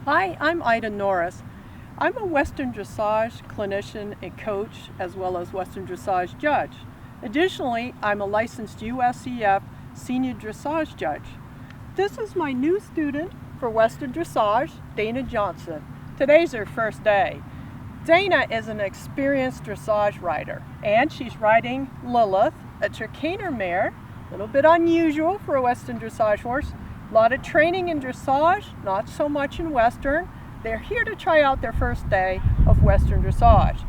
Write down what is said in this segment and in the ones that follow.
Hi, I'm Norris. I'm a Western Dressage clinician and coach, as well as Western Dressage judge. Additionally, I'm a licensed USEF senior dressage judge. This is my new student for Western Dressage, Dana Johnson. Today's her first day. Dana is an experienced dressage rider, and she's riding Lilith, a Trakehner mare, a little bit unusual for a Western Dressage horse. A lot of training in dressage, not so much in Western. They're here to try out their first day of Western Dressage.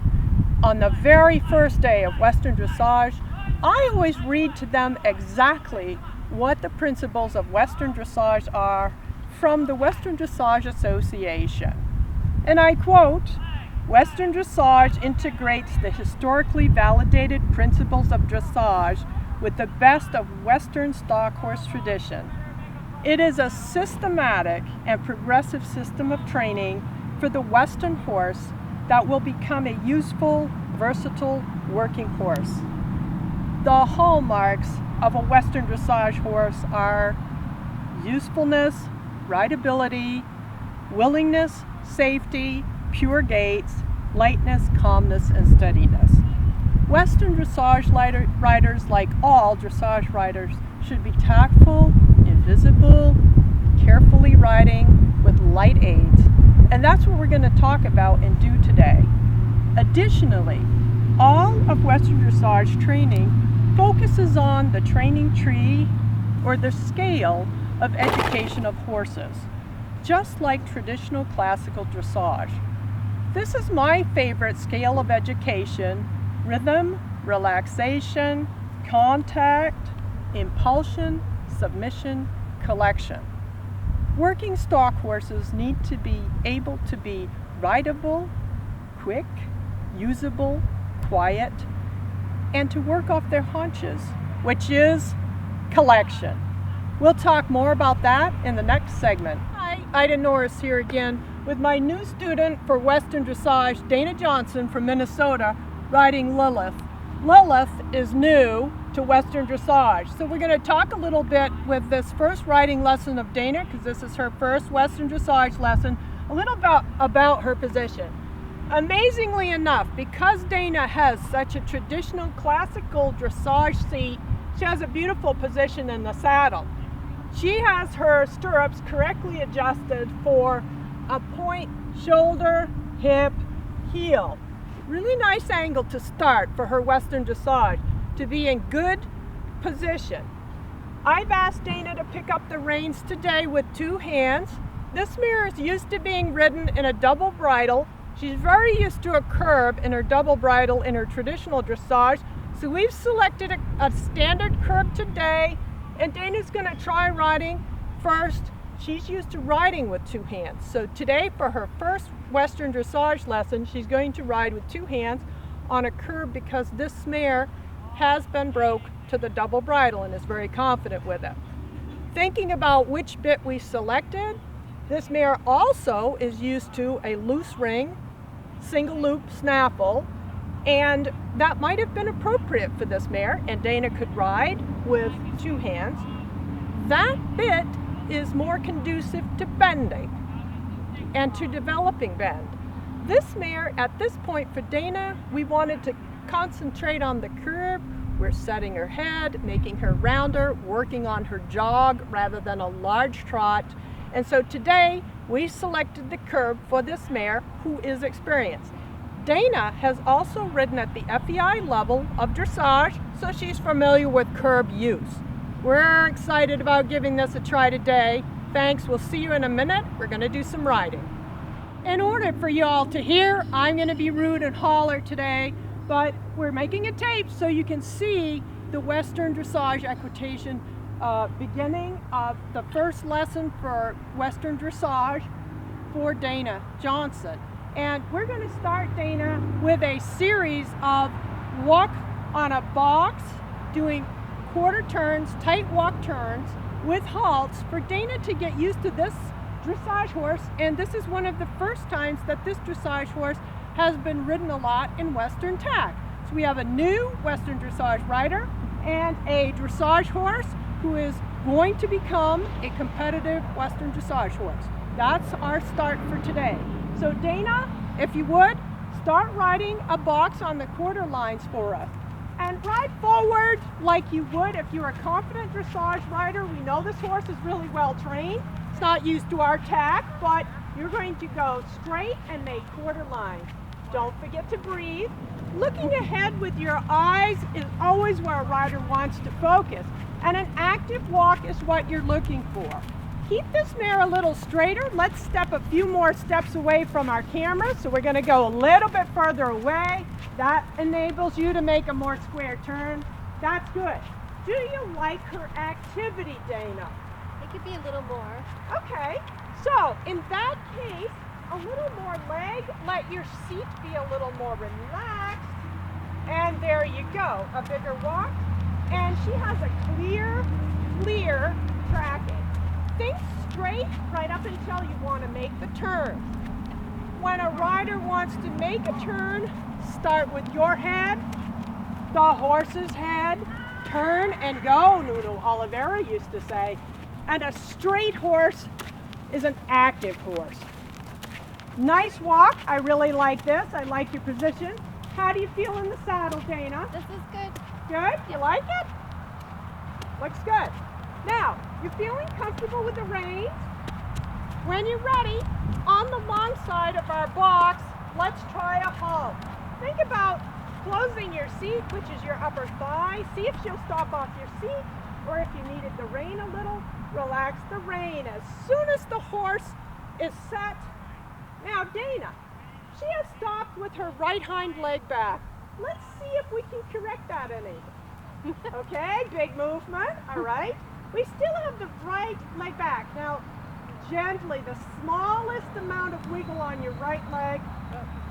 On the very first day of Western Dressage, I always read to them exactly what the principles of Western Dressage are from the Western Dressage Association. And I quote, "Western Dressage integrates the historically validated principles of dressage with the best of Western stock horse tradition. It is a systematic and progressive system of training for the Western horse that will become a useful, versatile working horse." The hallmarks of a Western Dressage horse are usefulness, rideability, willingness, safety, pure gaits, lightness, calmness, and steadiness. Western Dressage riders, like all dressage riders, should be tactful, invisible, carefully riding with light aids, and that's what we're going to talk about and do today. Additionally, all of Western Dressage training focuses on the training tree or the scale of education of horses, just like traditional classical dressage. This is my favorite scale of education: rhythm, relaxation, contact, impulsion, submission, collection. Working stock horses need to be able to be rideable, quick, usable, quiet, and to work off their haunches, which is collection. We'll talk more about that in the next segment. Hi, Norris here again with my new student for Western Dressage, Dana Johnson from Minnesota, riding Lilith. Lilith is new to Western Dressage, so we're going to talk a little bit with this first riding lesson of Dana, because this is her first Western Dressage lesson, a little bit about her position. Amazingly enough, because Dana has such a traditional classical dressage seat, she has a beautiful position in the saddle. She has her stirrups correctly adjusted for a point, shoulder, hip, heel. Really nice angle to start for her Western Dressage, to be in good position. I've asked Dana to pick up the reins today with two hands. This mare is used to being ridden in a double bridle. She's very used to a curb in her double bridle in her traditional dressage, so we've selected a standard curb today, and Dana's going to try riding first. She's used to riding with two hands, so today for her first Western Dressage lesson, she's going to ride with two hands on a curb because this mare has been broke to the double bridle and is very confident with it. Thinking about which bit we selected, this mare also is used to a loose ring, single loop snaffle, and that might have been appropriate for this mare, and Dana could ride with two hands. That bit is more conducive to bending and to developing bend. This mare, at this point for Dana, we wanted to concentrate on the curb. We're setting her head, making her rounder, working on her jog rather than a large trot. And so today we selected the curb for this mare who is experienced. Dana has also ridden at the FEI level of dressage, so she's familiar with curb use. We're excited about giving this a try today. Thanks, we'll see you in a minute. We're gonna do some riding. In order for y'all to hear, I'm gonna be rude and holler today, but we're making a tape so you can see the Western Dressage equitation beginning of the first lesson for Western Dressage for Dana Johnson. And we're going to start Dana with a series of walk on a box, doing quarter turns, tight walk turns with halts for Dana to get used to this dressage horse. And this is one of the first times that this dressage horse has been ridden a lot in Western tack. So we have a new Western Dressage rider and a dressage horse who is going to become a competitive Western Dressage horse. That's our start for today. So Dana, if you would, start riding a box on the quarter lines for us. And ride forward like you would if you're a confident dressage rider. We know this horse is really well trained. It's not used to our tack, but you're going to go straight and make quarter lines. Don't forget to breathe. Looking ahead with your eyes is always where a rider wants to focus. And an active walk is what you're looking for. Keep this mare a little straighter. Let's step a few more steps away from our camera. So we're going to go a little bit further away. That enables you to make a more square turn. That's good. Do you like her activity, Dana? It could be a little more. Okay. So in that case, a little more leg. Let your seat be a little more relaxed. And there you go. A bigger walk. And she has a clear tracking. Think straight right up until you want to make the turn. When a rider wants to make a turn, start with your head, the horse's head, turn and go, Nuno Oliveira used to say. And a straight horse is an active horse. Nice walk. I really like this. I like your position. How do you feel in the saddle, Dana? This is good. Good? You like it? Looks good. Now, you're feeling comfortable with the reins? When you're ready, on the long side of our box, let's try a halt. Think about closing your seat, which is your upper thigh. See if she'll stop off your seat, or if you needed the rein a little, relax the rein as soon as the horse is set. Now, Dana, she has stopped with her right hind leg back. Let's see if we can correct that any. Okay, big movement, all right. We still have the right leg back. Now, gently, the smallest amount of wiggle on your right leg.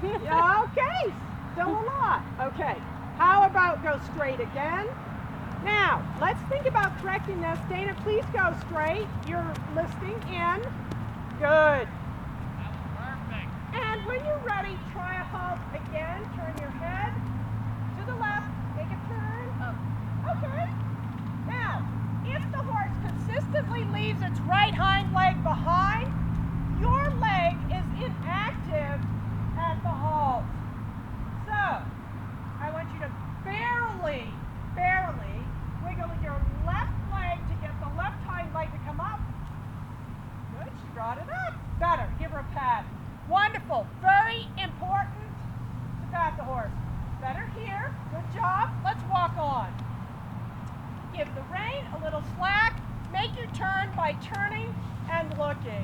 Okay, still a lot. Okay, how about go straight again? Now, let's think about correcting this. Dana, please go straight. You're listening in. Good. Perfect. And when you're ready, try a halt again. Turn your head to the left. Make a turn. Okay. Now, if the horse consistently leaves its right hind leg behind, your leg is inactive at the halt. So, I want you to barely wiggle your left leg to get the left hind leg to come up. Good, she brought it up. Better, give her a pat. Wonderful, very important to pat the horse. Better here, good job. Let's walk on. Give the rein a little slack. Make your turn by turning and looking.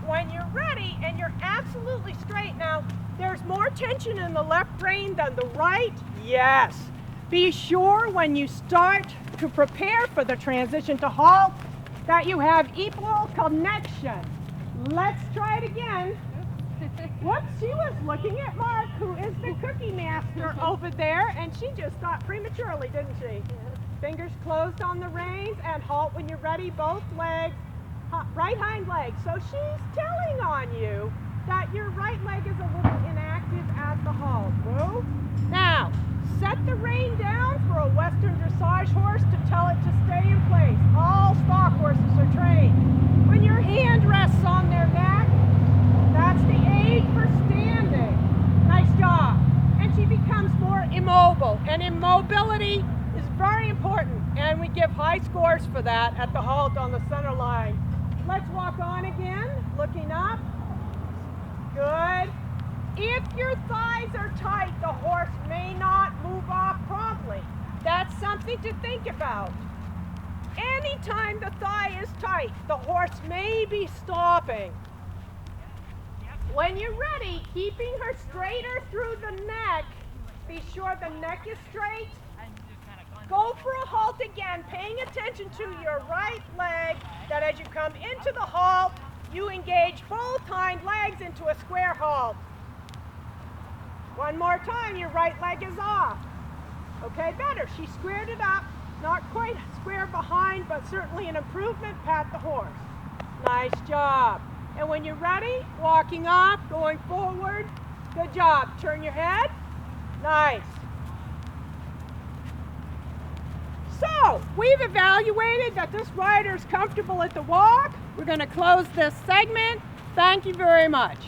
When you're ready and you're absolutely straight now, there's more tension in the left rein than the right. Yes. Be sure when you start to prepare for the transition to halt that you have equal connection. Let's try it again. Whoops, she was looking at Mark, who is the cookie master over there, and she just stopped prematurely, didn't she? Fingers closed on the reins and halt when you're ready, both legs, right hind leg. So she's telling on you that your right leg is a little inactive at the halt. Whoa. Now, set the rein down for a Western dressage horse to tell it to stay in place. All stock horses are trained. When your hand rests on their neck, that's the aid for standing. Nice job. And she becomes more immobile. And immobility is very important. And we give high scores for that at the halt on the center line. Let's walk on again, looking up. Good. If your thighs are tight, the horse may not move off promptly. That's something to think about. Anytime the thigh is tight, the horse may be stopping. When you're ready, keeping her straighter through the neck, be sure the neck is straight. Go for a halt again, paying attention to your right leg, that as you come into the halt, you engage both hind legs into a square halt. One more time, your right leg is off. Okay, better. She squared it up. Not quite square behind, but certainly an improvement. Pat the horse. Nice job. And when you're ready, walking off, going forward. Good job. Turn your head. Nice. So, we've evaluated that this rider's comfortable at the walk. We're going to close this segment Thank you very much.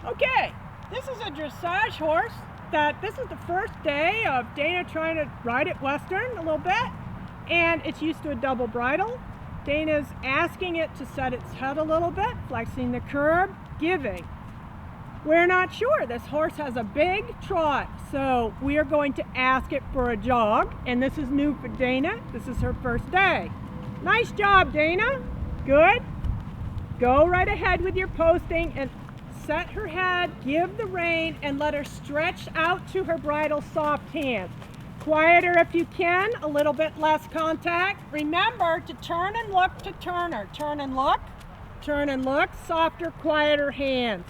Okay, this is a dressage horse this is the first day of Dana trying to ride it Western a little bit, and it's used to a double bridle. Dana's asking it to set its head a little bit, flexing the curb, giving. We're not sure. This horse has a big trot, so we are going to ask it for a jog, and this is new for Dana. This is her first day. Nice job, Dana. Good. Go right ahead with your posting and set her head, give the rein, and let her stretch out to her bridle soft hands. Quieter if you can, a little bit less contact. Remember to turn and look to turner. Turn and look, softer, quieter hands.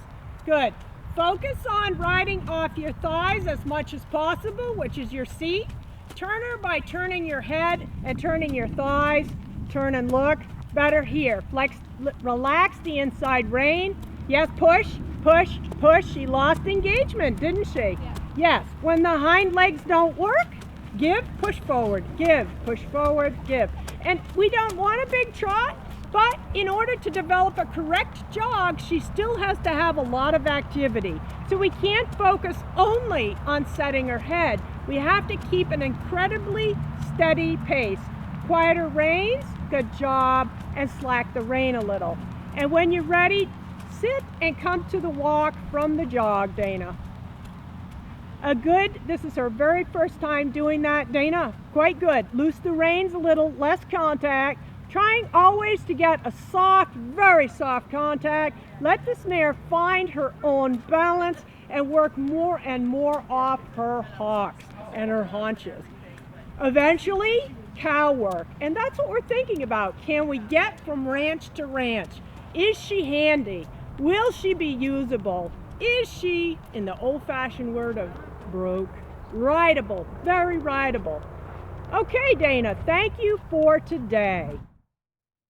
Good. Focus on riding off your thighs as much as possible, which is your seat. Turner by turning your head and turning your thighs. Turn and look. Better here. Flex, relax the inside rein. Yes, push, push, push. She lost engagement, didn't she? Yeah. Yes. When the hind legs don't work, give, push forward, give, push forward, give. And we don't want a big trot, but in order to develop a correct jog, she still has to have a lot of activity. So we can't focus only on setting her head. We have to keep an incredibly steady pace. Quieter reins, good job, and slack the rein a little. And when you're ready, sit and come to the walk from the jog, Dana. This is her very first time doing that, Dana. Quite good. Loose the reins a little, less contact. Trying always to get a soft, very soft contact. Let this mare find her own balance and work more and more off her hocks and her haunches. Eventually, cow work. And that's what we're thinking about. Can we get from ranch to ranch? Is she handy? Will she be usable? Is she, in the old-fashioned word of broke, rideable, very rideable? Okay, Dana, thank you for today.